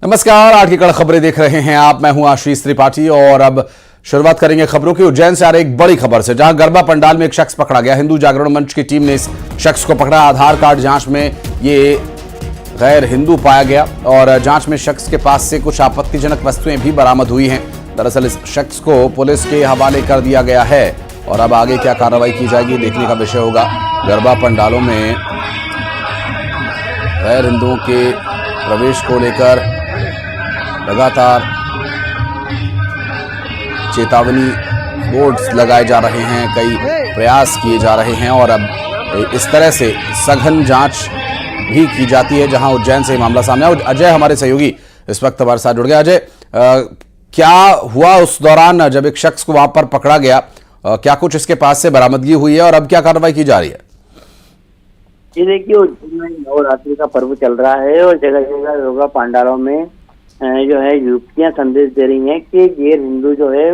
नमस्कार, आज की कड़क खबरें देख रहे हैं आप। मैं हूं आशीष त्रिपाठी और अब शुरुआत करेंगे खबरों की। उज्जैन से आ रही एक बड़ी खबर से, जहां गरबा पंडाल में एक शख्स पकड़ा गया। हिंदू जागरण मंच की टीम ने इस शख्स को पकड़ा। आधार कार्ड जांच में ये गैर हिंदू पाया गया और जांच में शख्स के पास से कुछ आपत्तिजनक वस्तुएं भी बरामद हुई हैं। दरअसल इस शख्स को पुलिस के हवाले कर दिया गया है और अब आगे क्या कार्रवाई की जाएगी देखने का विषय होगा। गरबा पंडालों में गैर हिंदुओं के प्रवेश को लेकर लगातार चेतावनी बोर्ड्स लगाए जा रहे हैं, कई प्रयास किए जा रहे हैं और अब इस तरह से सघन जांच भी की जाती है। जहां उज्जैन से मामला सामने आया। अजय हमारे सहयोगी इस वक्त हमारे साथ जुड़ गया। अजय, क्या हुआ उस दौरान जब एक शख्स को वहां पर पकड़ा गया? क्या कुछ इसके पास से बरामदगी हुई है और अब क्या कार्रवाई की जा रही है? जी देखिए, उज्जैन में नवरात्रि का पर्व चल रहा है और जगह जगह गरबा पंडालों में जो है युवतियां संदेश दे रही हैं कि गैर हिंदू जो है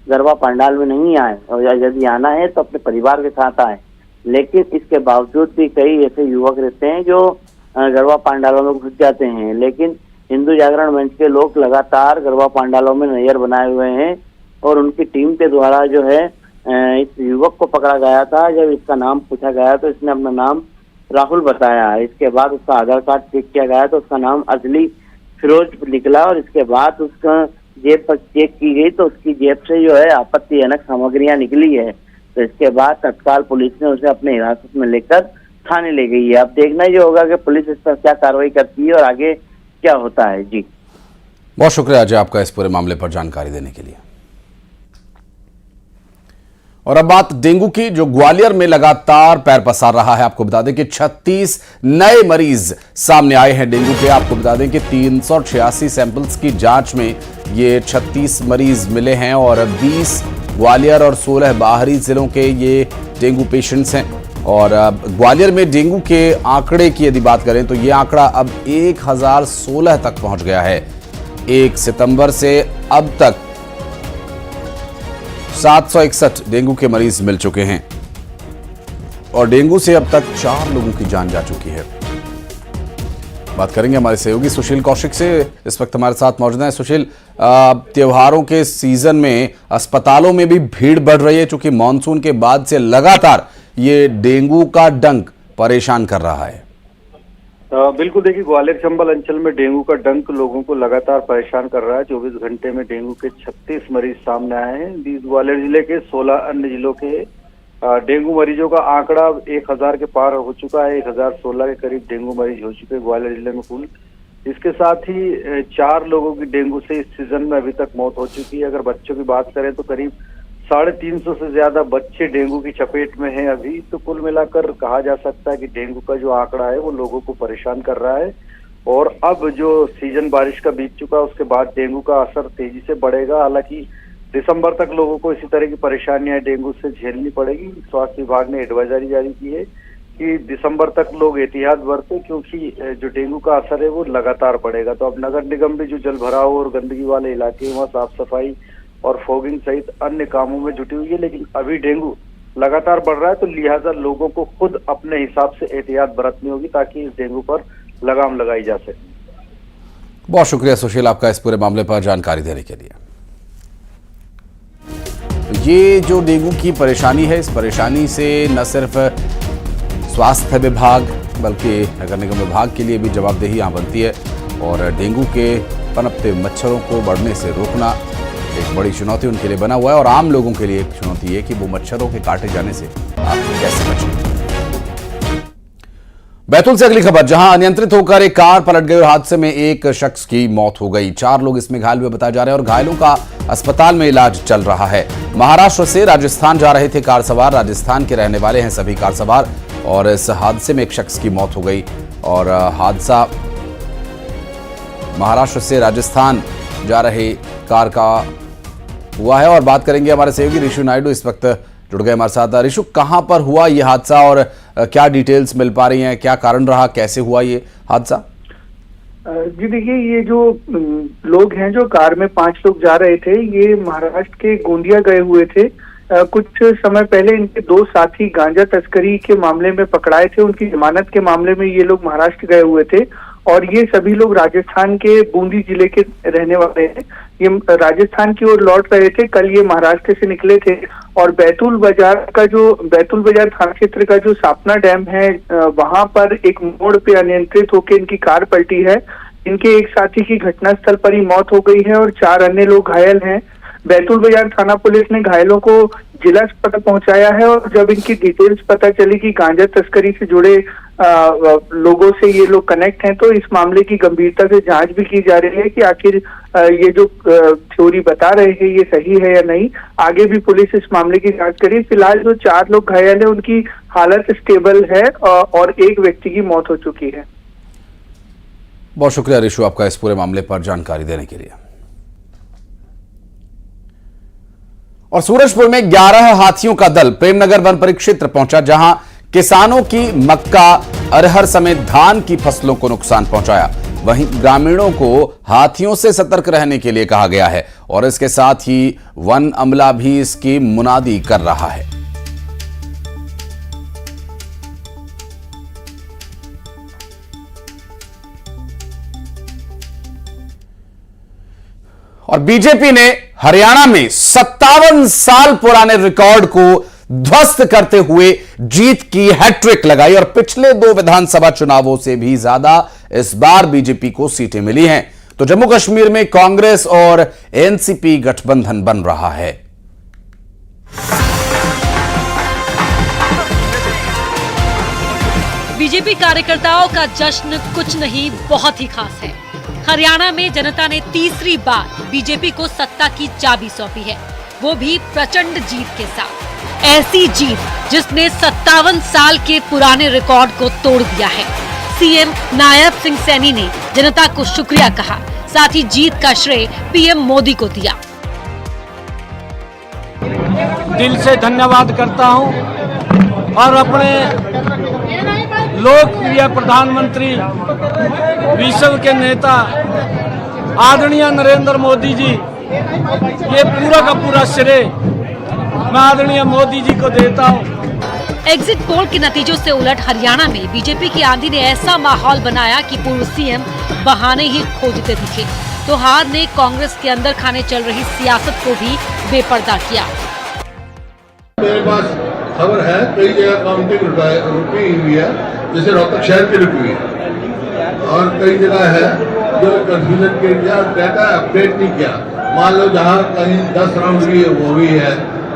गरबा पंडाल में नहीं आए और यदि आना है तो अपने परिवार के साथ आए। लेकिन इसके बावजूद भी कई ऐसे युवक रहते हैं जो गरबा पंडालों में घुस जाते हैं। लेकिन हिंदू जागरण मंच के लोग लगातार गरबा पंडालों में नजर बनाए हुए हैं और उनकी टीम के द्वारा जो है इस युवक को पकड़ा गया था। जब इसका नाम पूछा गया तो इसने अपना नाम राहुल बताया। इसके बाद उसका आधार कार्ड चेक किया गया तो उसका नाम अजली फिरोज निकला और इसके बाद उसका जेब पर चेक की गई तो उसकी जेब से जो है आपत्तिजनक सामग्रियां निकली है। तो इसके बाद तत्काल पुलिस ने उसे अपने हिरासत में लेकर थाने ले गई है। अब देखना ये होगा कि पुलिस इस पर क्या कार्रवाई करती है और आगे क्या होता है। जी, बहुत शुक्रिया अजय आपका इस पूरे मामले पर जानकारी देने के लिए। और अब बात डेंगू की, जो ग्वालियर में लगातार पैर पसार रहा है। आपको बता दें कि 36 नए मरीज सामने आए हैं डेंगू के। आपको बता दें कि 386 सैंपल्स की जांच में ये 36 मरीज मिले हैं और 20 ग्वालियर और 16 बाहरी जिलों के ये डेंगू पेशेंट्स हैं। और ग्वालियर में डेंगू के आंकड़े की यदि बात करें तो ये आंकड़ा अब 1016 तक पहुंच गया है। 1 सितंबर से अब तक 761 डेंगू के मरीज मिल चुके हैं और डेंगू से अब तक 4 लोगों की जान जा चुकी है। बात करेंगे हमारे सहयोगी सुशील कौशिक से, इस वक्त हमारे साथ मौजूद हैं। सुशील, त्योहारों के सीजन में अस्पतालों में भी भीड़ बढ़ रही है, चूंकि मानसून के बाद से लगातार ये डेंगू का डंक परेशान कर रहा है। बिल्कुल, देखिए ग्वालियर चंबल अंचल में डेंगू का डंक लोगों को लगातार परेशान कर रहा है। 24 घंटे में डेंगू के 36 मरीज सामने आए हैं। 20 ग्वालियर जिले के, 16 अन्य जिलों के डेंगू मरीजों का आंकड़ा 1000 के पार हो चुका है। 1016 के करीब डेंगू मरीज हो चुके हैं ग्वालियर जिले में कुल। इसके साथ ही 4 लोगों की डेंगू से इस सीजन में अभी तक मौत हो चुकी है। अगर बच्चों की बात करें तो करीब 350 से ज्यादा बच्चे डेंगू की चपेट में हैं अभी। तो कुल मिलाकर कहा जा सकता है कि डेंगू का जो आंकड़ा है वो लोगों को परेशान कर रहा है। और अब जो सीजन बारिश का बीत चुका है उसके बाद डेंगू का असर तेजी से बढ़ेगा। हालांकि दिसंबर तक लोगों को इसी तरह की परेशानियां डेंगू से झेलनी पड़ेगी। स्वास्थ्य विभाग ने एडवाइजरी जारी की है कि दिसंबर तक लोग एहतियात बरतें, क्योंकि जो डेंगू का असर है वो लगातार बढ़ेगा। तो अब नगर निगम भी जो जल भराव और गंदगी वाले इलाके हैं वहाँ साफ सफाई और फॉगिंग सहित अन्य कामों में जुटी हुई है। लेकिन अभी डेंगू लगातार बढ़ रहा है तो लिहाजा लोगों को खुद अपने हिसाब से एहतियात बरतनी होगी ताकि इस डेंगू पर लगाम लगाई जा सके। बहुत शुक्रिया सुशील आपका इस पूरे मामले पर जानकारी देने के लिए। ये जो डेंगू की परेशानी है, इस परेशानी से न सिर्फ स्वास्थ्य विभाग बल्कि नगर निगम विभाग के लिए भी जवाबदेही यहाँ बनती है और डेंगू के पनपते मच्छरों को बढ़ने से रोकना एक बड़ी चुनौती उनके लिए बना हुआ है। और आम लोगों के लिए एक चुनौती है कि वो मच्छरों के काटे जाने से आप कैसे बचें। बैतूल से अगली खबर, जहां अनियंत्रित होकर एक कार पलट गई और हादसे में एक शख्स की मौत हो गई। 4 लोग इसमें घायल हुए बताए जा रहे हैं और घायलों का अस्पताल में इलाज चल रहा है। महाराष्ट्र से राजस्थान जा रहे थे कार सवार। राजस्थान के रहने वाले हैं सभी कार सवार और इस हादसे में एक शख्स की मौत हो गई और हादसा महाराष्ट्र से राजस्थान जा रहे कार का हुआ है। और बात करेंगे हमारे सहयोगी ऋषु नायडू इस वक्त जुड़ गए हमारे साथ। ऋषु, कहां पर हुआ ये हादसा और क्या डिटेल्स मिल पा रही हैं? क्या कारण रहा, कैसे हुआ ये हादसा? जी देखिए, ये जो लोग हैं, जो कार में 5 लोग जा रहे थे, ये महाराष्ट्र के गोंदिया गए हुए थे। कुछ समय पहले इनके 2 साथी गांजा तस्करी के मामले में पकड़ाए थे। उनकी जमानत के मामले में ये लोग महाराष्ट्र गए हुए थे और ये सभी लोग राजस्थान के बूंदी जिले के रहने वाले हैं। ये राजस्थान की ओर लौट रहे थे, कल ये महाराष्ट्र से निकले थे और बैतूल बाजार थाना क्षेत्र का जो सापना डैम है वहां पर एक मोड़ पे अनियंत्रित होकर इनकी कार पलटी है। इनके एक साथी की घटनास्थल पर ही मौत हो गई है और 4 अन्य लोग घायल हैं। बैतूल बाजार थाना पुलिस ने घायलों को जिला अस्पताल पहुंचाया है और जब इनकी डिटेल्स पता चली कि गांजा तस्करी से जुड़े लोगों से ये लोग कनेक्ट हैं, तो इस मामले की गंभीरता से जांच भी की जा रही है कि आखिर ये जो थ्योरी बता रहे हैं ये सही है या नहीं। आगे भी पुलिस इस मामले की जांच करेगी। फिलहाल जो 4 लोग घायल हैं उनकी हालत स्टेबल है और एक व्यक्ति की मौत हो चुकी है। बहुत शुक्रिया रिशु आपका इस पूरे मामले पर जानकारी देने के लिए। और सूरजपुर में 11 हाथियों का दल प्रेमनगर वन परिक्षेत्र पहुंचा, जहां किसानों की मक्का, अरहर समेत धान की फसलों को नुकसान पहुंचाया। वहीं ग्रामीणों को हाथियों से सतर्क रहने के लिए कहा गया है और इसके साथ ही वन अमला भी इसकी मुनादी कर रहा है। और बीजेपी ने हरियाणा में 57 साल पुराने रिकॉर्ड को ध्वस्त करते हुए जीत की हैट्रिक लगाई और पिछले 2 विधानसभा चुनावों से भी ज्यादा इस बार बीजेपी को सीटें मिली हैं। तो जम्मू कश्मीर में कांग्रेस और एनसीपी गठबंधन बन रहा है। बीजेपी कार्यकर्ताओं का जश्न कुछ नहीं, बहुत ही खास है। हरियाणा में जनता ने तीसरी बार बीजेपी को सत्ता की चाबी सौंपी है, वो भी प्रचंड जीत के साथ। ऐसी जीत जिसने 57 साल के पुराने रिकॉर्ड को तोड़ दिया है। सीएम नायब सिंह सैनी ने जनता को शुक्रिया कहा, साथ ही जीत का श्रेय पीएम मोदी को दिया। दिल से धन्यवाद करता हूं और अपने लोकप्रिय प्रधानमंत्री, विश्व के नेता आदरणीय नरेंद्र मोदी जी, ये पूरा का पूरा श्रेय मैं आदरणीय मोदी जी को देता हूं। एग्जिट पोल के नतीजों से उलट हरियाणा में बीजेपी की आंधी ने ऐसा माहौल बनाया कि पूर्व सीएम बहाने ही खोजते दिखे। तो हार ने कांग्रेस के अंदर खाने चल रही सियासत को भी बेपर्दा किया। मेरे पास खबर है कई जगह काउंटिंग रुकी हुई है, जैसे रोहतक शहर की रुकी हुई है और कई जगह है जो कंफ्यूजन के लिए डाटा अपडेट नहीं किया। मान लो जहाँ कहीं 10 राउंड की वो हुई है,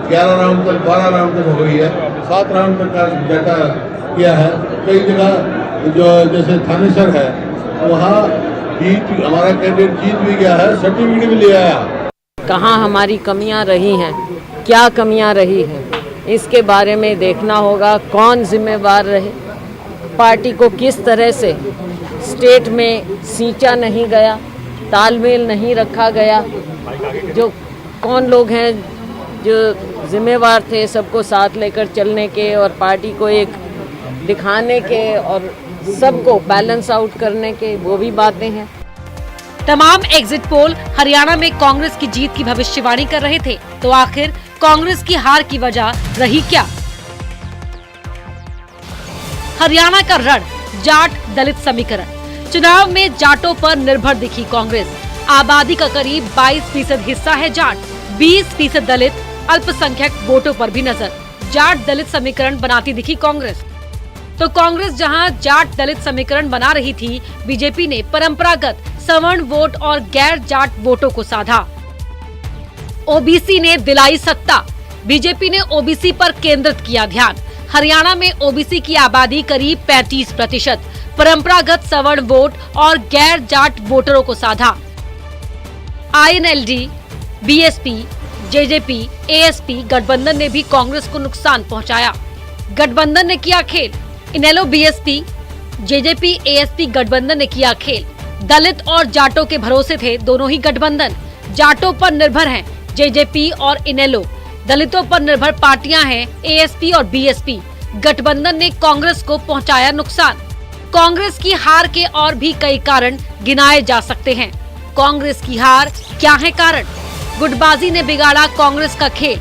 11 राउंड तक, 12 राउंड तक हुई है, 7 राउंड तक का डाटा किया है। कई जगह जो जैसे थानेसर है वहाँ जीत, हमारा कैंडिडेट जीत भी गया है, सर्टिफिकेट भी ले आया। कहाँ हमारी कमियां रही हैं, क्या कमियां रही हैं, इसके बारे में देखना होगा। कौन जिम्मेवार रहे, पार्टी को किस तरह से स्टेट में सींचा नहीं गया, तालमेल नहीं रखा गया, जो कौन लोग हैं जो जिम्मेवार थे सबको साथ लेकर चलने के और पार्टी को एक दिखाने के और सबको बैलेंस आउट करने के, वो भी बातें हैं। तमाम एग्जिट पोल हरियाणा में कांग्रेस की जीत की भविष्यवाणी कर रहे थे, तो आखिर कांग्रेस की हार की वजह रही क्या? हरियाणा का रण जाट दलित समीकरण। चुनाव में जाटों पर निर्भर दिखी कांग्रेस। आबादी का करीब 22% हिस्सा है जाट, 20% दलित, अल्पसंख्यक वोटों पर भी नजर। जाट दलित समीकरण बनाती दिखी कांग्रेस। तो कांग्रेस जहां जाट दलित समीकरण बना रही थी, बीजेपी ने परंपरागत सवर्ण वोट और गैर जाट वोटों को साधा। ओबीसी ने दिलाई सत्ता। बीजेपी ने ओबीसी पर केंद्रित किया ध्यान। हरियाणा में ओबीसी की आबादी करीब 35%, परंपरागत सवर्ण वोट और गैर जाट वोटरों को साधा। आईएनएलडी, बीएसपी, जेजेपी, एएसपी गठबंधन ने भी कांग्रेस को नुकसान पहुंचाया। गठबंधन ने किया खेल। इनेलो, बीएसपी, जेजेपी, एएसपी गठबंधन ने किया खेल। दलित और जाटों के भरोसे थे दोनों ही गठबंधन। जाटों पर निर्भर हैं जेजेपी और इनेलो, दलितों पर निर्भर पार्टियां हैं एएसपी और बीएसपी। गठबंधन ने कांग्रेस को पहुंचाया नुकसान। कांग्रेस की हार के और भी कई कारण गिनाए जा सकते हैं। कांग्रेस की हार क्या है कारण? गुटबाजी ने बिगाड़ा कांग्रेस का खेल।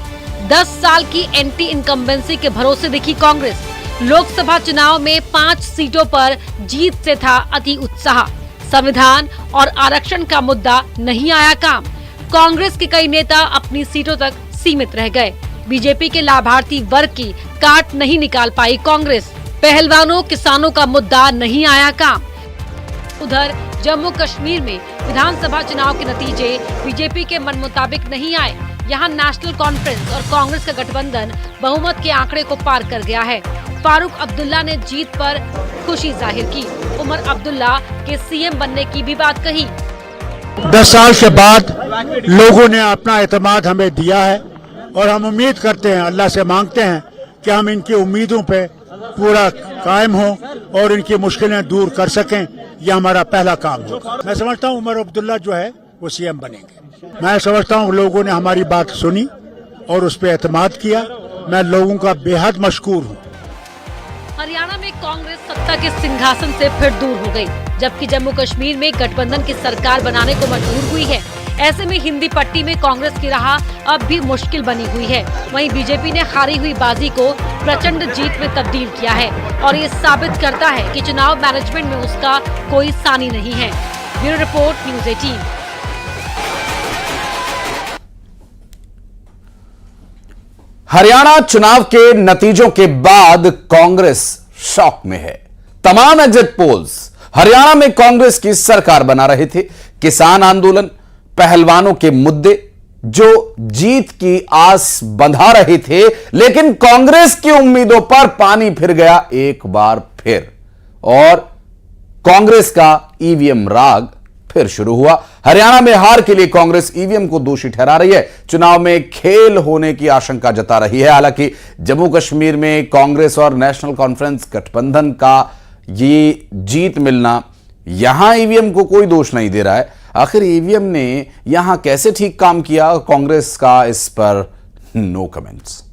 10 साल की एंटी इनकम्बेंसी के भरोसे दिखी कांग्रेस। लोकसभा चुनाव में 5 सीटों पर जीत से था अति उत्साह। संविधान और आरक्षण का मुद्दा नहीं आया काम। कांग्रेस के कई नेता अपनी सीटों तक सीमित रह गए। बीजेपी के लाभार्थी वर्ग की काट नहीं निकाल पाई कांग्रेस। पहलवानों किसानों का मुद्दा नहीं आया काम। उधर जम्मू कश्मीर में विधानसभा चुनाव के नतीजे बीजेपी के मन मुताबिक नहीं आए। यहाँ नेशनल कॉन्फ्रेंस और कांग्रेस का गठबंधन बहुमत के आंकड़े को पार कर गया है। फारूक अब्दुल्ला ने जीत पर खुशी जाहिर की। उमर अब्दुल्ला के सीएम बनने की भी बात कही। 10 साल के बाद लोगों ने अपना एतमाद हमें दिया है और हम उम्मीद करते हैं, अल्लाह से मांगते हैं कि हम इनकी उम्मीदों पे पूरा कायम हो और इनकी मुश्किलें दूर कर सकें। यह हमारा पहला काम होगा। मैं समझता हूँ उमर अब्दुल्ला जो है वो सीएम बनेंगे। मैं समझता हूँ लोगों ने हमारी बात सुनी और उस पर एतमाद किया। मैं लोगों का बेहद मशकूर हूँ। हरियाणा में कांग्रेस सत्ता के सिंहासन से फिर दूर हो गई, जबकि जम्मू कश्मीर में गठबंधन की सरकार बनाने को मजबूर हुई है। ऐसे में हिंदी पट्टी में कांग्रेस की राह अब भी मुश्किल बनी हुई है। वहीं बीजेपी ने हारी हुई बाजी को प्रचंड जीत में तब्दील किया है और ये साबित करता है कि चुनाव मैनेजमेंट में उसका कोई सानी नहीं है। Bureau report, news 18। हरियाणा चुनाव के नतीजों के बाद कांग्रेस शॉक में है। तमाम एग्जिट पोल्स हरियाणा में कांग्रेस की सरकार बना रहे थे। किसान आंदोलन, पहलवानों के मुद्दे जो जीत की आस बंधा रहे थे, लेकिन कांग्रेस की उम्मीदों पर पानी फिर गया एक बार फिर और कांग्रेस का ईवीएम राग फिर शुरू हुआ। हरियाणा में हार के लिए कांग्रेस ईवीएम को दोषी ठहरा रही है। चुनाव में खेल होने की आशंका जता रही है। हालांकि जम्मू कश्मीर में कांग्रेस और नेशनल कॉन्फ्रेंस गठबंधन का ये जीत मिलना, यहां ईवीएम को कोई दोष नहीं दे रहा है। आखिर ईवीएम ने यहां कैसे ठीक काम किया, कांग्रेस का इस पर नो कमेंट्स।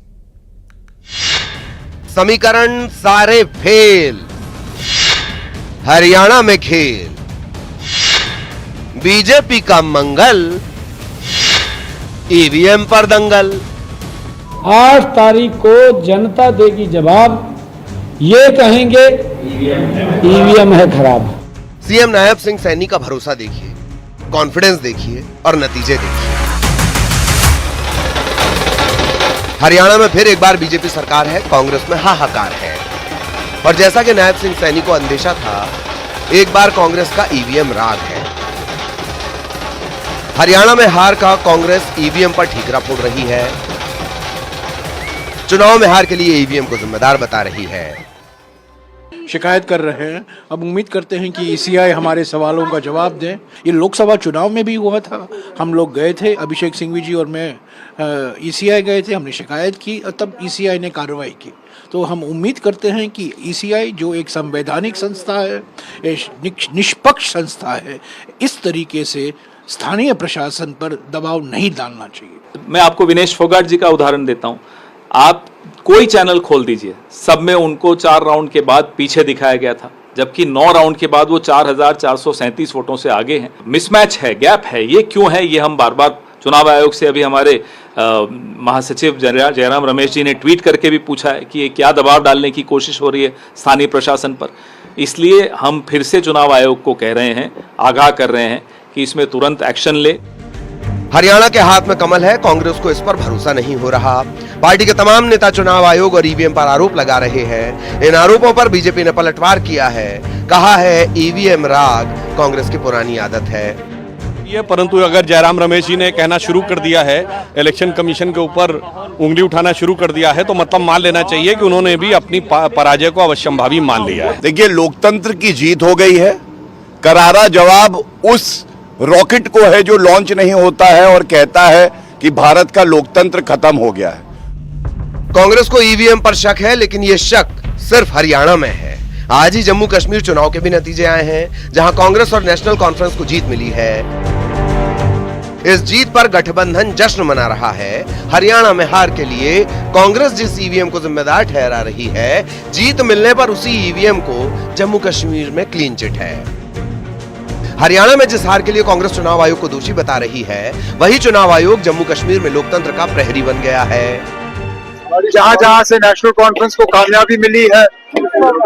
समीकरण सारे फेल, हरियाणा में खेल, बीजेपी का मंगल, ईवीएम पर दंगल। 8 तारीख को जनता देगी जवाब, ये कहेंगे ईवीएम है खराब। सीएम नायब सिंह सैनी का भरोसा देखिए, कॉन्फिडेंस देखिए और नतीजे देखिए। हरियाणा में फिर एक बार बीजेपी सरकार है, कांग्रेस में हाहाकार है। और जैसा कि नायब सिंह सैनी को अंदेशा था, एक बार कांग्रेस का ईवीएम राग है। हरियाणा में हार का कांग्रेस ईवीएम पर ठीकरा फोड़ रही है। चुनाव में हार के लिए ईवीएम को जिम्मेदार बता रही है। शिकायत कर रहे हैं। अब उम्मीद करते हैं कि ईसीआई हमारे सवालों का जवाब दें। ये लोकसभा चुनाव में भी हुआ था। हम लोग गए थे, अभिषेक सिंघवी जी और मैं ईसीआई गए थे, हमने शिकायत की और तब ईसीआई ने कार्रवाई की। तो हम उम्मीद करते हैं कि ईसीआई जो एक संवैधानिक संस्था है, निष्पक्ष संस्था है, इस तरीके से स्थानीय प्रशासन पर दबाव नहीं डालना चाहिए। मैं आपको विनेश फोगाट जी का उदाहरण देता हूं। आप कोई चैनल खोल दीजिए, सब में उनको 4 राउंड के बाद पीछे दिखाया गया था, जबकि 9 राउंड के बाद वो 4437 वोटों से आगे हैं। मिसमैच है, गैप है। ये क्यों है, ये हम बार बार चुनाव आयोग से, अभी हमारे महासचिव जयराम रमेश जी ने ट्वीट करके भी पूछा है कि ये क्या दबाव डालने की कोशिश हो रही है स्थानीय प्रशासन पर। इसलिए हम फिर से चुनाव आयोग को कह रहे हैं, आगाह कर रहे हैं कि इसमें तुरंत एक्शन ले। हरियाणा के हाथ में कमल है, कांग्रेस को इस पर भरोसा नहीं हो रहा। पार्टी के तमाम नेता चुनाव आयोग और ईवीएम पर आरोप लगा रहे हैं। इन आरोपों पर बीजेपी ने पलटवार किया है, कहा है ईवीएम राग कांग्रेस की पुरानी आदत है। ये परंतु अगर जयराम रमेश जी ने कहना शुरू कर दिया है, इलेक्शन कमीशन के ऊपर उंगली उठाना शुरू कर दिया है, तो मतलब मान लेना चाहिए कि उन्होंने भी अपनी पराजय को अवश्यंभावी मान लिया है। देखिए, लोकतंत्र की जीत हो गई है। करारा जवाब उस रॉकेट को है जो लॉन्च नहीं होता है और कहता है कि भारत का लोकतंत्र खत्म हो गया है। कांग्रेस को ईवीएम पर शक है, लेकिन यह शक सिर्फ हरियाणा में है। आज ही जम्मू कश्मीर चुनाव के भी नतीजे आए हैं, जहां कांग्रेस और नेशनल कॉन्फ्रेंस को जीत मिली है। इस जीत पर गठबंधन जश्न मना रहा है। हरियाणा में हार के लिए कांग्रेस जिस ईवीएम को जिम्मेदार ठहरा रही है, जीत मिलने पर उसी ईवीएम को जम्मू कश्मीर में क्लीन चिट है। हरियाणा में जिस हार के लिए कांग्रेस चुनाव आयोग को दोषी बता रही है, वही चुनाव आयोग जम्मू कश्मीर में लोकतंत्र का प्रहरी बन गया है। जहां जहां से नेशनल कॉन्फ्रेंस को कामयाबी मिली है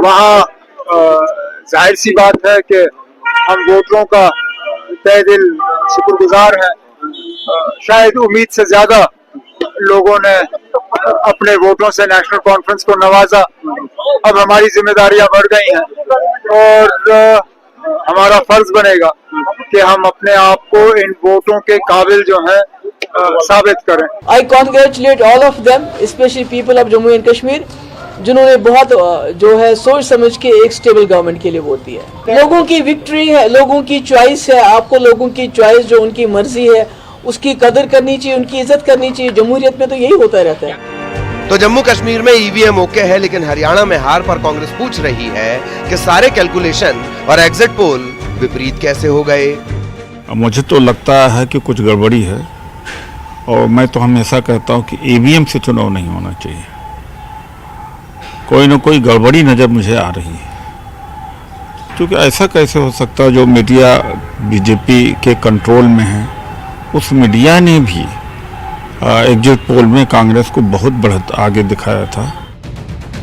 वहां जाहिर सी बात है कि हम वोटरों का तहे दिल शुक्रगुजार हैं। शायद उम्मीद से ज्यादा लोगों ने अपने वोटों से नेशनल कॉन्फ्रेंस को नवाजा। अब हमारी जिम्मेदारियां बढ़ गई हैं और हमारा फर्ज बनेगा कि हम अपने आप को इन वोटों के काबिल जो है साबित करें। I congratulate all of them, especially people of Jammu and Kashmir, जिन्होंने बहुत जो है सोच समझ के एक स्टेबल गवर्नमेंट के लिए वोट दिया है। लोगों की विक्ट्री है, लोगों की चॉइस है। आपको लोगों की चॉइस जो उनकी मर्जी है उसकी कदर करनी चाहिए, उनकी इज्जत करनी चाहिए। जमहूरियत में तो यही होता रहता है। तो जम्मू कश्मीर में ईवीएम ओके है, लेकिन हरियाणा में हार पर कांग्रेस पूछ रही है कि सारे कैलकुलेशन और एग्जिट पोल विपरीत कैसे हो गए। मुझे तो लगता है कि कुछ गड़बड़ी है और मैं तो हमेशा कहता हूं कि ईवीएम से चुनाव नहीं होना चाहिए। कोई ना कोई गड़बड़ी नजर मुझे आ रही है, क्योंकि ऐसा कैसे हो सकता है जो मीडिया बीजेपी के कंट्रोल में है, उस मीडिया ने भी एग्जिट पोल में कांग्रेस को बहुत बढ़त आगे दिखाया था।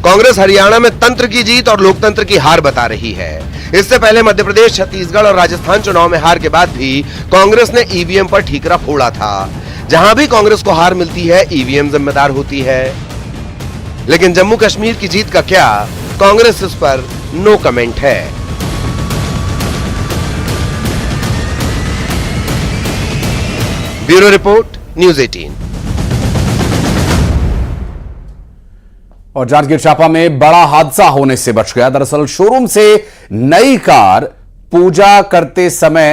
कांग्रेस हरियाणा में तंत्र की जीत और लोकतंत्र की हार बता रही है। इससे पहले मध्य प्रदेश, छत्तीसगढ़ और राजस्थान चुनाव में हार के बाद भी कांग्रेस ने ईवीएम पर ठीकरा फोड़ा था। जहां भी कांग्रेस को हार मिलती है, ईवीएम जिम्मेदार होती है। लेकिन जम्मू कश्मीर की जीत का क्या, कांग्रेस इस पर नो कमेंट है। Bureau report, news 18। और जांजगीर चांपा में बड़ा हादसा होने से बच गया। दरअसल शोरूम से नई कार पूजा करते समय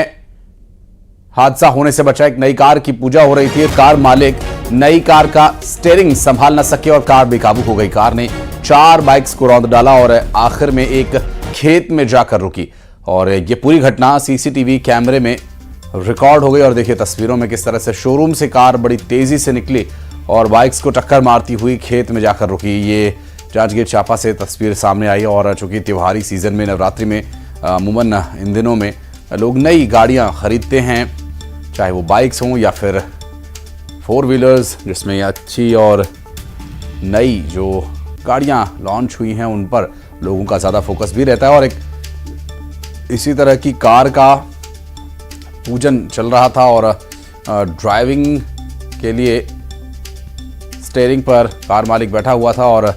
हादसा होने से बचा। एक नई कार की पूजा हो रही थी। कार मालिक नई कार का स्टीयरिंग संभाल न सके और कार बेकाबू हो गई। कार ने 4 बाइक्स को रौंद डाला और आखिर में एक खेत में जाकर रुकी। और ये पूरी घटना सीसीटीवी कैमरे में रिकॉर्ड हो गई। और देखिए तस्वीरों में किस तरह से शोरूम से कार बड़ी तेजी से निकली और बाइक्स को टक्कर मारती हुई खेत में जाकर रुकी। ये जांजगीर चांपा से तस्वीर सामने आई। और चूंकि त्योहारी सीजन में, नवरात्रि में अमूमन इन दिनों में लोग नई गाड़ियां खरीदते हैं, चाहे वो बाइक्स हों या फिर 4 व्हीलर्स, जिसमें अच्छी और नई जो गाड़ियां लॉन्च हुई हैं उन पर लोगों का ज़्यादा फोकस भी रहता है। और एक इसी तरह की कार का पूजन चल रहा था और ड्राइविंग के लिए स्टीयरिंग पर कार मालिक बैठा हुआ था और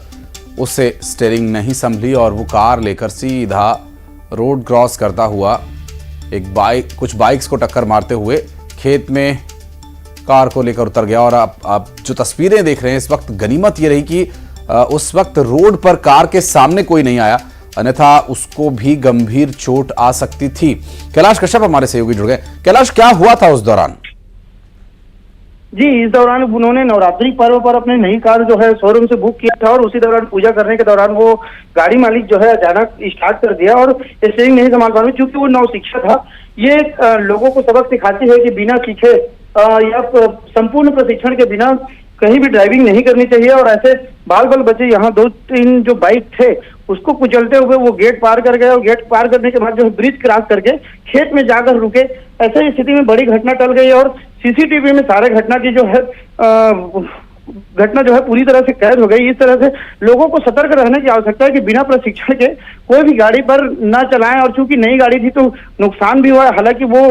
उससे स्टीयरिंग नहीं संभली और वो कार लेकर सीधा रोड क्रॉस करता हुआ कुछ बाइक्स को टक्कर मारते हुए खेत में कार को लेकर उतर गया। और आप जो तस्वीरें देख रहे हैं इस वक्त, गनीमत ये रही कि उस वक्त रोड पर कार के सामने कोई नहीं आया, अन्यथा उसको भी गंभीर चोट आ सकती थी। कैलाश कश्यप हमारे सहयोगी जुड़ गए। कैलाश, क्या हुआ था उस दौरान? जी, इस दौरान उन्होंने नवरात्रि पर्व पर अपनी नई कार जो है शोरूम से बुक किया था और उसी दौरान पूजा करने के दौरान वो गाड़ी मालिक जो है अचानक स्टार्ट कर दिया और स्टीयरिंग नहीं संभाल पा रहे। चूंकि वो नवशिक्षा था, ये लोगों को सबक सिखाती है कि बिना सीखे या संपूर्ण प्रशिक्षण के बिना कहीं भी ड्राइविंग नहीं करनी चाहिए। और ऐसे बाल बच्चे यहाँ 2-3 जो बाइक थे उसको कुचलते हुए वो गेट पार कर गए और गेट पार करने के बाद जो है ब्रिज क्रॉस करके खेत में जाकर रुके। ऐसे स्थिति में बड़ी घटना टल गई और सीसीटीवी में सारे घटना की जो है घटना जो है पूरी तरह से कैद हो गई। इस तरह से लोगों को सतर्क रहने की आवश्यकता है कि बिना प्रशिक्षण के कोई भी गाड़ी पर न चलाएं। और चूंकि नई गाड़ी थी तो नुकसान भी हुआ, हालांकि वो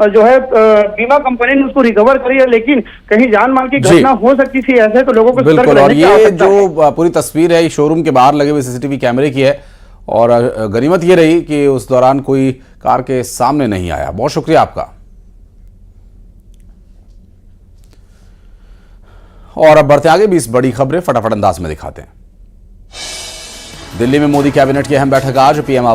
जो है बीमा कंपनी ने उसको रिकवर करी है, लेकिन कहीं जान माल की घटना हो सकती थी। ऐसे तो लोगों को सतर्क रहने की आवश्यकता है। जो पूरी तस्वीर है शोरूम के बाहर लगे हुए सीसीटीवी कैमरे की है और गनीमत ये रही कि उस दौरान कोई कार के सामने नहीं आया। बहुत शुक्रिया आपका। और अब बढ़ते आगे 20 बड़ी खबरें फटाफट अंदाज में दिखाते हैं। दिल्ली में मोदी कैबिनेट की अहम बैठक आज। पीएम आवास